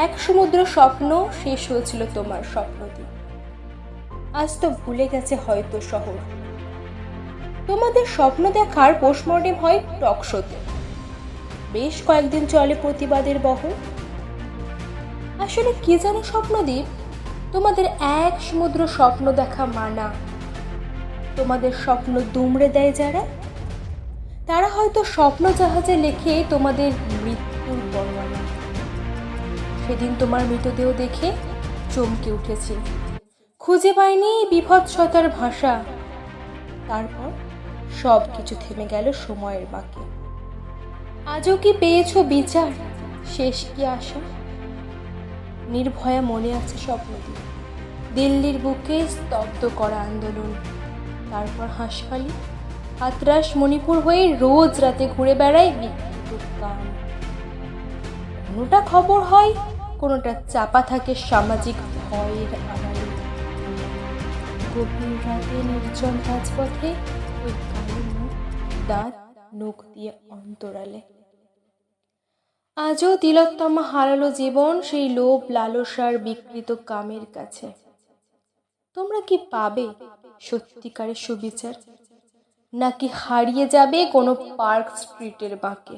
এক সমুদ্র স্বপ্ন শেষ হয়েছিল তোমার স্বপ্নদ্বীপ। আজ তো ভুলে গেছে হয়তো শহর। তোমাদের স্বপ্ন দেখার পোস্টমর্টেম হয় টকশোতে, বেশ কয়েকদিন চলে প্রতিবাদের বহর। আসলে কি জানো স্বপ্নদ্বীপ, তোমাদের এক সমুদ্র স্বপ্ন দেখা মানা। তোমাদের স্বপ্ন দুমড়ে দেয় যারা, তারা হয়তো স্বপ্ন জাহাজে লেখে তোমাদের মৃত্যুর বর্ণনা। সেদিন তোমার মৃতদেহ দেখে চমকে উঠেছি, খুঁজে পাইনি বিভৎসতার ভাষা। তারপর সব কিছু থেমে গেল সময়ের বাঁকে। আজও কি পেয়েছো বিচার, শেষ কি আশা? নির্ভয়া মনে আছে স্বপ্নদ্বীপ, দিল্লির বুকে স্তব্ধ করা আন্দোলন, তারপর হাঁসখালি, হাতরাস, মণিপুর হয়ে রোজ রাতে ঘুরে বেড়ায় বিক্ষিপ্ত গান। কোনোটা খবর হয়, কোনোটা চাপা থাকে সামাজিক ভয়ের আড়ালে। গভীর রাতে নির্জন রাজপথে ওই কালো মুখ, দাঁত নখ দিয়ে অন্তরালে। আজও তিলোত্তমা হারালো জীবন সেই লোভ লালসার বিকৃত কামের কাছে। তোমরা কি পাবে সত্যিকারের সুবিচার, নাকি হারিয়ে যাবে কোনো পার্ক স্ট্রিটের বাঁকে?